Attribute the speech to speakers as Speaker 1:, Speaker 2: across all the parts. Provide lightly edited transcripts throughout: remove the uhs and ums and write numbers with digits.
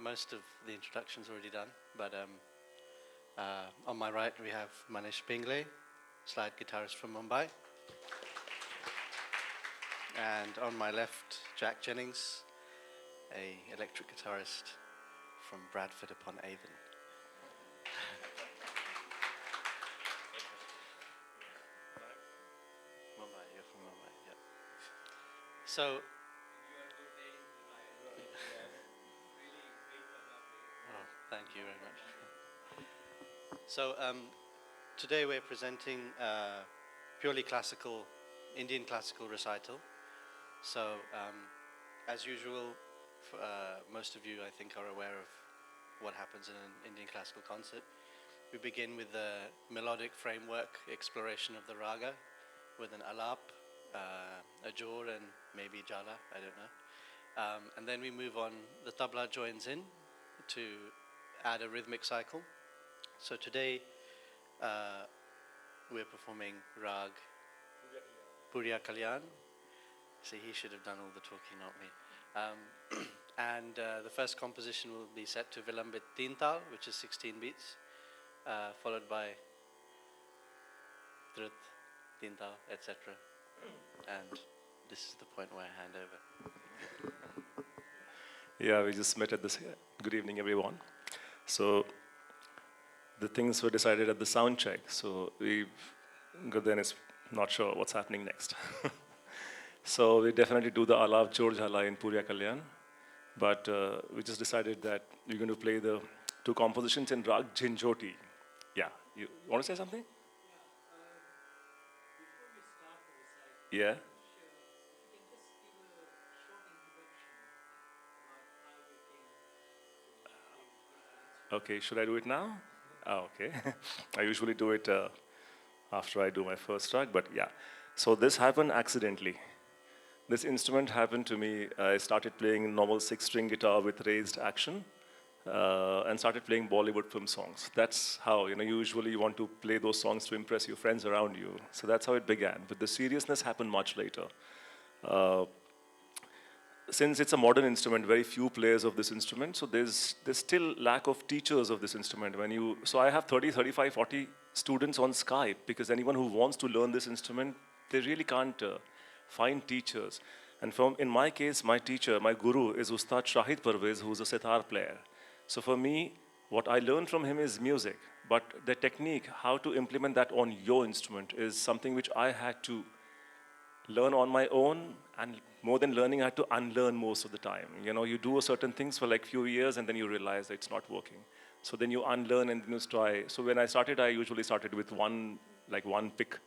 Speaker 1: most of the introduction's already done, but on my right we have Manish Pingle, slide guitarist from Mumbai, and on my left Jennings, a electric guitarist from Bradford upon Avon. Mumbai, you're from Mumbai, yeah. So. Oh, thank you very much. So today we're presenting purely classical, Indian classical recital. So as usual, most of you I think are aware of what happens in an Indian classical concert. We begin with the melodic framework exploration of the raga with an alap, a jor and maybe jala, I don't know. And then we move on, the tabla joins in to add a rhythmic cycle. So today we're performing Rag Puriya Kalyan. See, he should have done all the talking, not me. And the first composition will be set to Vilambit Tintal, which is 16 beats, followed by Drut, Tintal, etc. And this is the point where I hand over.
Speaker 2: Yeah, we just met at this. Good evening, everyone. So the things were decided at the sound check. So Gurdain is not sure what's happening next. So we definitely do the Alav Jorjhala in Puriya Kalyan. But we just decided that we're going to play the two compositions in Rag Jhinjhoti. Yeah, you want to say something? Yeah. Okay, should I do it now? Oh, okay. I usually do it after I do my first track, but yeah. So this happened accidentally. This instrument happened to me. I started playing normal 6-string guitar with raised action and started playing Bollywood film songs. That's how, usually you want to play those songs to impress your friends around you. So that's how it began. But the seriousness happened much later. Since it's a modern instrument, very few players of this instrument, so there's still lack of teachers of this instrument. So I have 30, 35, 40 students on Skype, because anyone who wants to learn this instrument, they really can't find teachers. And in my case, my teacher, my guru is Ustad Shahid Parvez, who's a sitar player. So for me, what I learned from him is music, but the technique, how to implement that on your instrument, is something which I had to learn on my own, and more than learning, I had to unlearn most of the time. You do certain things for like few years, and then you realize that it's not working. So then you unlearn and then you try. So when I started, I usually started with one pick,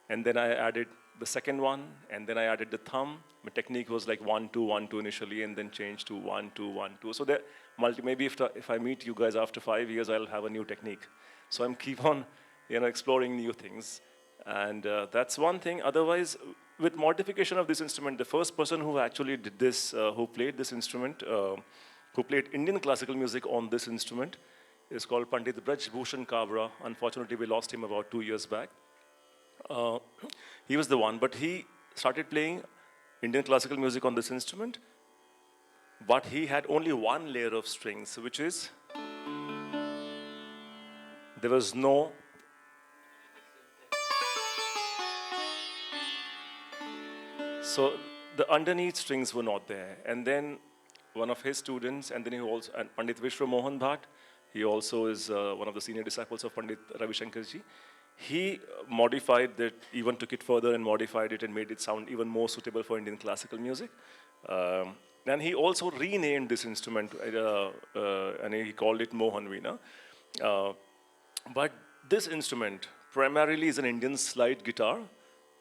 Speaker 2: and then I added the second one, and then I added the thumb. My technique was like 1, 2, 1, 2 initially, and then changed to 1, 2, 1, 2. So maybe if I meet you guys after 5 years, I'll have a new technique. So I'm keep on, exploring new things, and that's one thing. Otherwise, with modification of this instrument, the first person who actually did this, who played this instrument, who played Indian classical music on this instrument, is called Pandit Braj Bhushan Kabra. Unfortunately, we lost him about 2 years back. He was the one, but he started playing Indian classical music on this instrument, but he had only one layer of strings, which is, there was no, so the underneath strings were not there. And then one of his students, and then and Pandit Vishwa Mohan Bhatt, he also is one of the senior disciples of Pandit Ravi Shankarji. He modified that, even took it further and modified it and made it sound even more suitable for Indian classical music. And he also renamed this instrument, and he called it Mohan Veena. But this instrument primarily is an Indian slide guitar,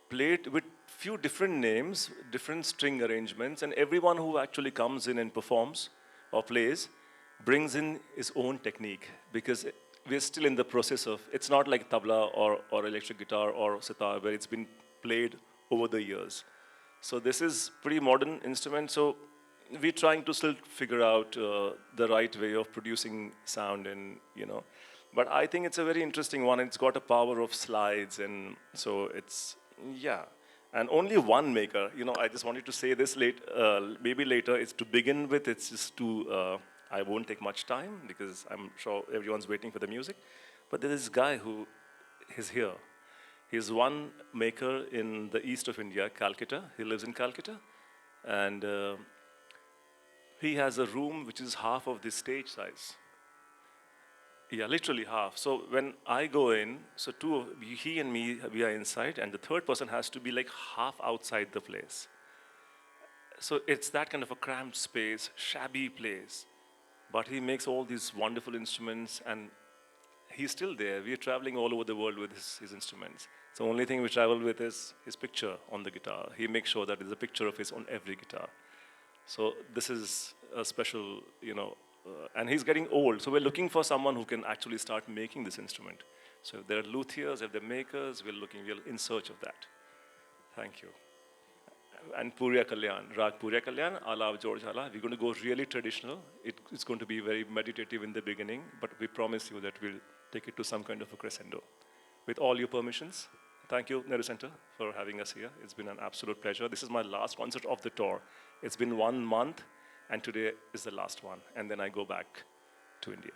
Speaker 2: played with few different names, different string arrangements, and everyone who actually comes in and performs or plays brings in his own technique, because we're still in the process of, it's not like tabla or electric guitar or sitar where it's been played over the years. So this is pretty modern instrument, so we're trying to still figure out the right way of producing sound, and but I think it's a very interesting one. It's got a power of slides, and so it's, yeah. And only one maker, I just wanted to say this maybe later, is to begin with, it's just to I won't take much time because I'm sure everyone's waiting for the music. But there is this guy who is here. He's one maker in the east of India, Calcutta. He lives in Calcutta. And he has a room which is half of the stage size. Yeah, literally half. So when I go in, so he and me, we are inside, and the third person has to be like half outside the place. So it's that kind of a cramped space, shabby place. But he makes all these wonderful instruments, and he's still there. We are traveling all over the world with his instruments. So the only thing we travel with is his picture on the guitar. He makes sure that there's a picture of his on every guitar. So this is a special, and he's getting old. So we're looking for someone who can actually start making this instrument. So if there are luthiers, if there are makers, we're in search of that. Thank you. And Purya Kalyan, Rag Purya Kalyan, Alav George Hala. We're going to go really traditional. It's going to be very meditative in the beginning, but we promise you that we'll take it to some kind of a crescendo. With all your permissions, thank you, Nehru Center, for having us here. It's been an absolute pleasure. This is my last concert of the tour. It's been 1 month, and today is the last one. And then I go back to India.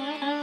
Speaker 3: Thank you.